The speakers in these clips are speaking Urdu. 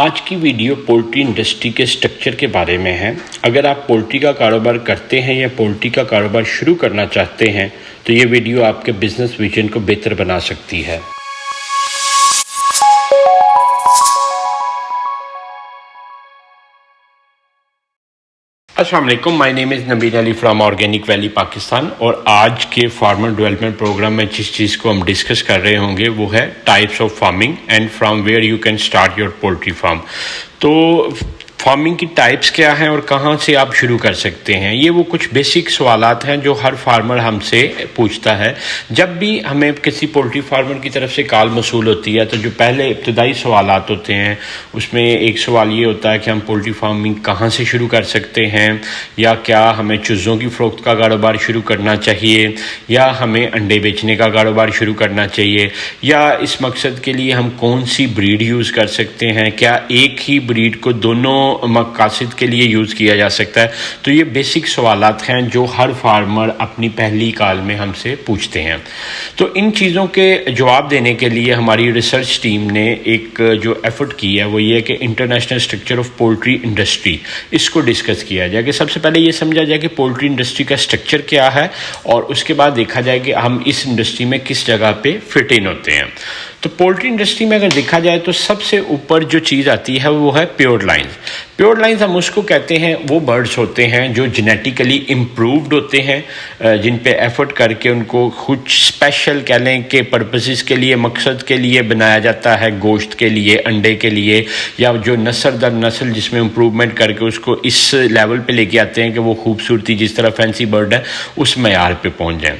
آج کی ویڈیو پولٹری انڈسٹری کے سٹرکچر کے بارے میں ہے۔ اگر آپ پولٹری کا کاروبار کرتے ہیں یا پولٹری کا کاروبار شروع کرنا چاہتے ہیں تو یہ ویڈیو آپ کے بزنس ویژن کو بہتر بنا سکتی ہے۔ السلام علیکم، مائی نیم از نبیل علی فرام آرگینک ویلی پاکستان، اور آج کے فارمر ڈیولپمنٹ پروگرام میں جس چیز کو ہم ڈسکس کر رہے ہوں گے وہ ہے types of farming and from where you can start your poultry farm. تو فارمنگ کی ٹائپس کیا ہیں اور کہاں سے آپ شروع کر سکتے ہیں، یہ وہ کچھ بیسک سوالات ہیں جو ہر فارمر ہم سے پوچھتا ہے۔ جب بھی ہمیں کسی پولٹری فارمر کی طرف سے کال موصول ہوتی ہے تو جو پہلے ابتدائی سوالات ہوتے ہیں اس میں ایک سوال یہ ہوتا ہے کہ ہم پولٹری فارمنگ کہاں سے شروع کر سکتے ہیں، یا کیا ہمیں چوزوں کی فروخت کا کاروبار شروع کرنا چاہیے، یا ہمیں انڈے بیچنے کا کاروبار شروع کرنا چاہیے، یا اس مقصد کے لیے ہم کون سی بریڈ یوز کر سکتے ہیں، کیا ایک ہی بریڈ کو دونوں مقاصد کے لیے یوز کیا جا سکتا ہے۔ تو یہ بیسک سوالات ہیں جو ہر فارمر اپنی پہلی کال میں ہم سے پوچھتے ہیں۔ تو ان چیزوں کے جواب دینے کے لیے ہماری ریسرچ ٹیم نے ایک جو ایفرٹ کی ہے وہ یہ ہے کہ international structure of poultry industry, اس کو ڈسکس کیا جائے کہ سب سے پہلے یہ سمجھا جائے کہ پولٹری انڈسٹری کا اسٹرکچر کیا ہے، اور اس کے بعد دیکھا جائے کہ ہم اس انڈسٹری میں کس جگہ پہ فٹ ان ہوتے ہیں۔ تو پولٹری انڈسٹری میں اگر دیکھا جائے تو سب سے اوپر جو چیز آتی ہے وہ ہے پیور لائنز۔ پیور لائنز ہم اس کو کہتے ہیں، وہ برڈز ہوتے ہیں جو جینیٹیکلی امپرووڈ ہوتے ہیں، جن پہ ایفرٹ کر کے ان کو کچھ اسپیشل کہہ لیں کہ پرپسز کے لیے، مقصد کے لیے بنایا جاتا ہے، گوشت کے لیے، انڈے کے لیے، یا جو نسل در نسل جس میں امپروومنٹ کر کے اس کو اس لیول پہ لے کے آتے ہیں کہ وہ خوبصورتی جس طرح فینسی برڈ ہے اس معیار پہ پہنچ جائیں۔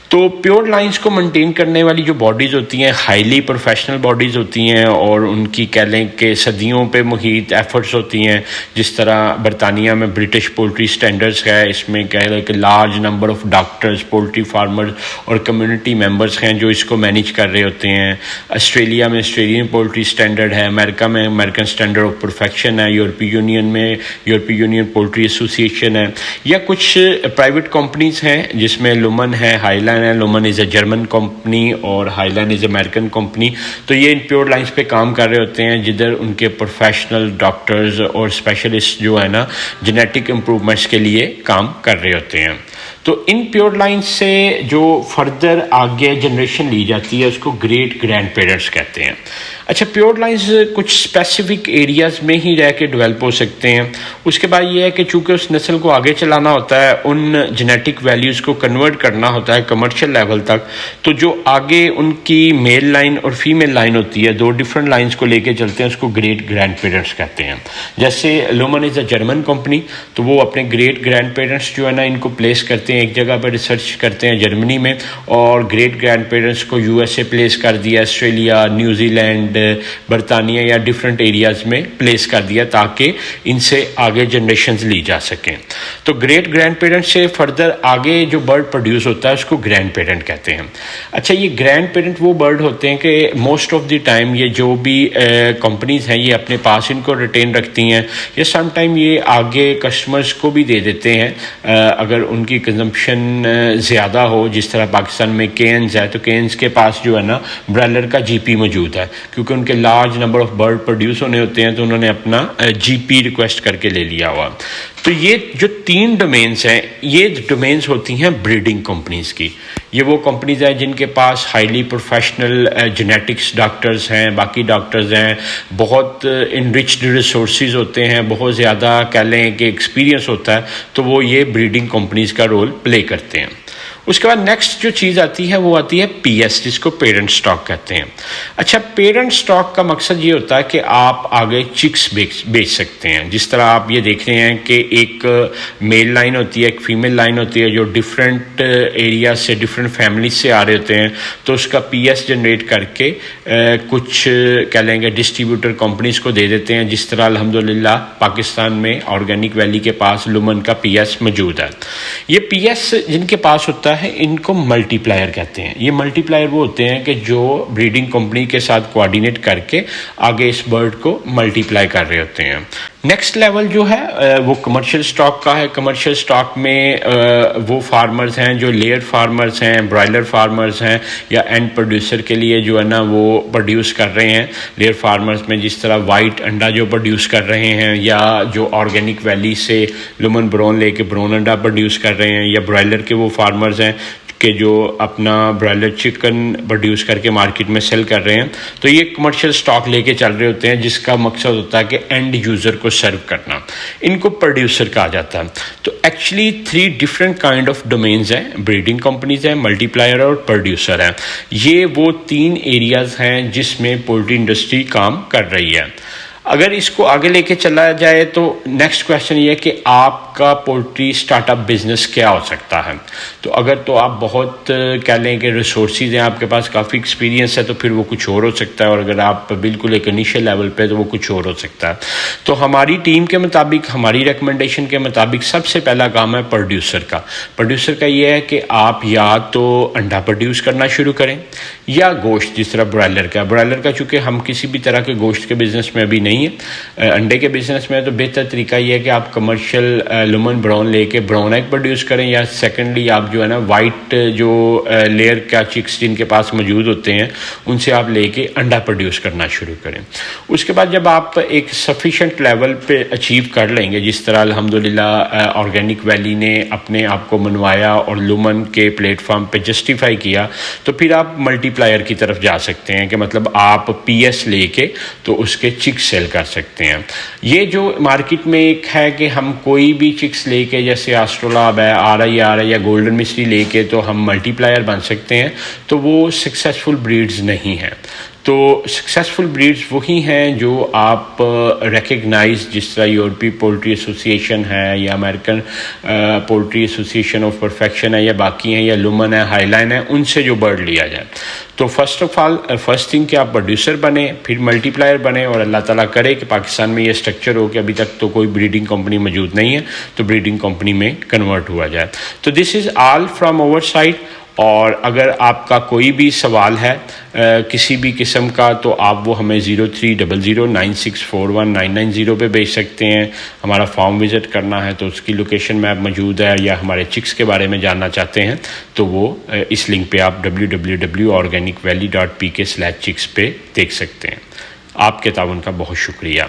تو پیور لائنز کو مینٹین کرنے والی جو باڈیز ہوتی ہیں ہائیلی پروفیشنل باڈیز ہوتی ہیں، اور ان کی کہہ لیں کہ صدیوں پہ محیط ایفرٹس ہوتی ہیں، جس طرح برطانیہ میں برٹش پولٹری سٹینڈرڈز ہے، اس میں کہہ لیں کہ large number of doctors, poultry farmers اور کمیونٹی ممبرز ہیں جو اس کو مینیج کر رہے ہوتے ہیں۔ آسٹریلیا میں آسٹریلین پولٹری سٹینڈرڈ ہے، امریکہ میں امریکن سٹینڈرڈ آف پرفیکشن ہے، یورپی یونین میں یورپی یونین پولٹری ایسوسی ایشن ہے، یا کچھ پرائیویٹ کمپنیز ہیں جس میں لومن ہے، ہائی لائن ہے۔ لومن از اے جرمن کمپنی اور high line is American company. تو یہ ان پیور لائنز پہ کام کر رہے ہوتے ہیں جدھر ان کے پروفیشنل ڈاکٹرز اور اسپیشلسٹ جو ہے نا جینیٹک امپروومنٹس کے لیے کام کر رہے ہوتے ہیں۔ تو ان پیور لائنز سے جو فردر آگے جنریشن لی جاتی ہے اس کو گریٹ گرینڈ پیرنٹس کہتے ہیں۔ اچھا، پیور لائنز کچھ اسپیسیفک ایریاز میں ہی رہ کے ڈیولپ ہو سکتے ہیں۔ اس کے بعد یہ ہے کہ چونکہ اس نسل کو آگے چلانا ہوتا ہے، ان جینیٹک ویلیوز کو کنورٹ کرنا ہوتا ہے کمرشل لیول تک، تو جو آگے ان کی میل لائن اور فیمیل لائن ہوتی ہے، دو ڈفرنٹ لائنز کو لے کے چلتے ہیں، اس کو گریٹ گرینڈ پیرنٹس کہتے ہیں۔ جیسے لومن از اے جرمن کمپنی، تو وہ اپنے گریٹ گرینڈ پیرنٹس جو ہے نا ان کو پلیس کرتے ہیں ایک جگہ پہ، ریسرچ کرتے ہیں جرمنی میں، اور گریٹ گرینڈ پیرنٹس کو یو ایس اے پلیس کر دیا، آسٹریلیا، نیوزی لینڈ، برطانیہ یا ڈفرینٹ ایریاز میں پلیس کر دیا تاکہ ان سے آگے جنریشنز لی جا سکیں۔ تو گریٹ گرینڈ پیرنٹ سے فردر آگے جو برڈ پروڈیوس ہوتا ہے اس کو گرینڈ پیرنٹ کہتے ہیں۔ اچھا، یہ گرینڈ پیرنٹ وہ برڈ ہوتے ہیں کہ موسٹ آف دی ٹائم یہ جو بھی کمپنیز ہیں یہ اپنے پاس ان کو ریٹین رکھتی ہیں، یا سم ٹائم یہ آگے کسٹمرز کو بھی دے دیتے ہیں اگر ان کی کنزمپشن زیادہ ہو۔ جس طرح پاکستان میں کینز ہے تو کینز کے پاس جو ہے نا برائلر کا جی پی موجود ہے، کیونکہ ان کے large number of bird produce ہونے ہوتے ہیں تو انہوں نے اپنا جی پی ریکویسٹ کر کے لے لیا ہوا۔ تو یہ جو تین ڈومینز ہیں، یہ ڈومینز ہوتی ہیں بریڈنگ کمپنیز کی۔ یہ وہ کمپنیز ہیں جن کے پاس ہائیلی پروفیشنل جینیٹکس ڈاکٹرز ہیں، باقی ڈاکٹرز ہیں، بہت انرچڈ ریسورسز ہوتے ہیں، بہت زیادہ کہہ لیں کہ ایکسپیرینس ہوتا ہے، تو وہ یہ بریڈنگ کمپنیز کا رول پلے کرتے ہیں۔ اس کے بعد نیکسٹ جو چیز آتی ہے وہ آتی ہے پی ایس، جس کو پیرنٹ سٹاک کہتے ہیں۔ اچھا، پیرنٹ سٹاک کا مقصد یہ ہوتا ہے کہ آپ آگے چکس بیچ سکتے ہیں۔ جس طرح آپ یہ دیکھ رہے ہیں کہ ایک میل لائن ہوتی ہے، ایک فیمیل لائن ہوتی ہے جو ڈفرینٹ ایریا سے، ڈفرینٹ فیملیز سے آ رہے ہوتے ہیں، تو اس کا پی ایس جنریٹ کر کے کچھ کہہ لیں گے ڈسٹریبیوٹر کمپنیز کو دے دیتے ہیں۔ جس طرح الحمدللہ پاکستان میں آرگینک ویلی کے پاس لومن کا پی ایس موجود ہے۔ یہ پی ایس جن کے پاس ہوتا ہے ان کو ملٹی پلائر کہتے ہیں۔ یہ ملٹی پلائر وہ ہوتے ہیں کہ جو بریڈنگ کمپنی کے ساتھ کوآرڈینیٹ کر کے آگے اس برڈ کو ملٹی پلائی کر رہے ہوتے ہیں۔ نیکسٹ لیول جو ہے وہ کمرشل سٹاک کا ہے. کمرشل سٹاک میں وہ فارمرز ہیں جو لیئر فارمرز ہیں, برائلر فارمرز ہیں, یا اینڈ پروڈیوسر کے لیے جو ہے نا وہ پروڈیوس کر رہے ہیں. لیئر فارمرز میں جس طرح وائٹ انڈا جو پروڈیوس کر رہے ہیں, یا جو آرگینک ویلی سے لومن برون لے کے برون انڈا پروڈیوس کر رہے ہیں, یا برائلر کے وہ فارمرز ہیں کہ جو اپنا برائلر چکن پروڈیوس کر کے مارکیٹ میں سیل کر رہے ہیں. تو یہ کمرشل سٹاک لے کے چل رہے ہوتے ہیں جس کا مقصد ہوتا ہے کہ اینڈ یوزر کو سرو کرنا. ان کو پروڈیوسر کہا جاتا ہے. تو actually 3 different kind of domains ہیں, بریڈنگ کمپنیز ہیں, ملٹی پلائر اور پروڈیوسر ہیں. یہ وہ 3 ایریاز ہیں جس میں پولٹری انڈسٹری کام کر رہی ہے. اگر اس کو آگے لے کے چلا جائے تو نیکسٹ کویشچن یہ ہے کہ آپ کا پولٹری اسٹارٹ اپ بزنس کیا ہو سکتا ہے. تو اگر تو آپ بہت کہہ لیں کہ ریسورسز ہیں آپ کے پاس, کافی ایکسپیرینس ہے, تو پھر وہ کچھ اور ہو سکتا ہے. اور اگر آپ بالکل ایک انیشیل لیول پہ, تو وہ کچھ اور ہو سکتا ہے. تو ہماری ٹیم کے مطابق, ہماری ریکمنڈیشن کے مطابق سب سے پہلا کام ہے پروڈیوسر کا. پروڈیوسر کا یہ ہے کہ آپ یا تو انڈا پروڈیوس کرنا شروع کریں, یا گوشت, جس طرح برائلر کا. برائلر کا چونکہ ہم کسی بھی طرح کے گوشت کے بزنس میں ابھی نہیں ہے, انڈے کے بزنس میں, تو بہتر طریقہ یہ ہے کہ آپ کمرشل لومن براؤن لے کے براؤن ایگ پروڈیوس کریں, یا سیکنڈلی آپ جو ہے نا وائٹ جو لیئر کا چکس جن کے پاس موجود ہوتے ہیں ان سے آپ لے کے انڈا پروڈیوس کرنا شروع کریں. اس کے بعد جب آپ ایک سفیشینٹ لیول پہ اچیو کر لیں گے, جس طرح الحمدللہ آرگینک ویلی نے اپنے آپ کو منوایا اور لومن کے پلیٹ فارم پہ جسٹیفائی کیا, تو پھر آپ ملٹی پلائر کی طرف جا سکتے ہیں کہ مطلب آپ پی ایس لے کے تو اس کے چکس سیل کر سکتے ہیں. یہ جو مارکیٹ میں ایک ہے کہ ہم کوئی بھی چکس لے کے, جیسے آسٹرولاب ہے, آر آئی آر ہے, یا گولڈن مسٹری لے کے تو ہم ملٹی پلائر بن سکتے ہیں, تو وہ سکسیزفل بریڈز نہیں ہیں. تو سکسیزفل بریڈز وہی ہیں جو آپ ریکگنائز, جس طرح یورپی پولٹری ایسوسیشن ہے, یا American poultry association of perfection ہے, یا باقی ہیں, یا لومن ہے, ہائی لائن ہے, ان سے جو برڈ لیا جائے. تو فرسٹ تھنگ کہ آپ پروڈیوسر بنیں, پھر ملٹی پلائر بنیں, اور اللہ تعالیٰ کرے کہ پاکستان میں یہ اسٹرکچر ہو کہ ابھی تک تو کوئی بریڈنگ کمپنی موجود نہیں ہے, تو بریڈنگ کمپنی میں کنورٹ ہوا جائے. تو دس از آل فرام اوور سائڈ. اور اگر آپ کا کوئی بھی سوال ہے کسی بھی قسم کا, تو آپ وہ ہمیں 0300964199 پہ بھیج سکتے ہیں. ہمارا فارم وزٹ کرنا ہے تو اس کی لوکیشن میپ موجود ہے, یا ہمارے چکس کے بارے میں جاننا چاہتے ہیں تو وہ اس لنک پہ آپ www.organicvalley.pk/chicks پہ دیکھ سکتے ہیں. آپ کے تعاون کا بہت شکریہ.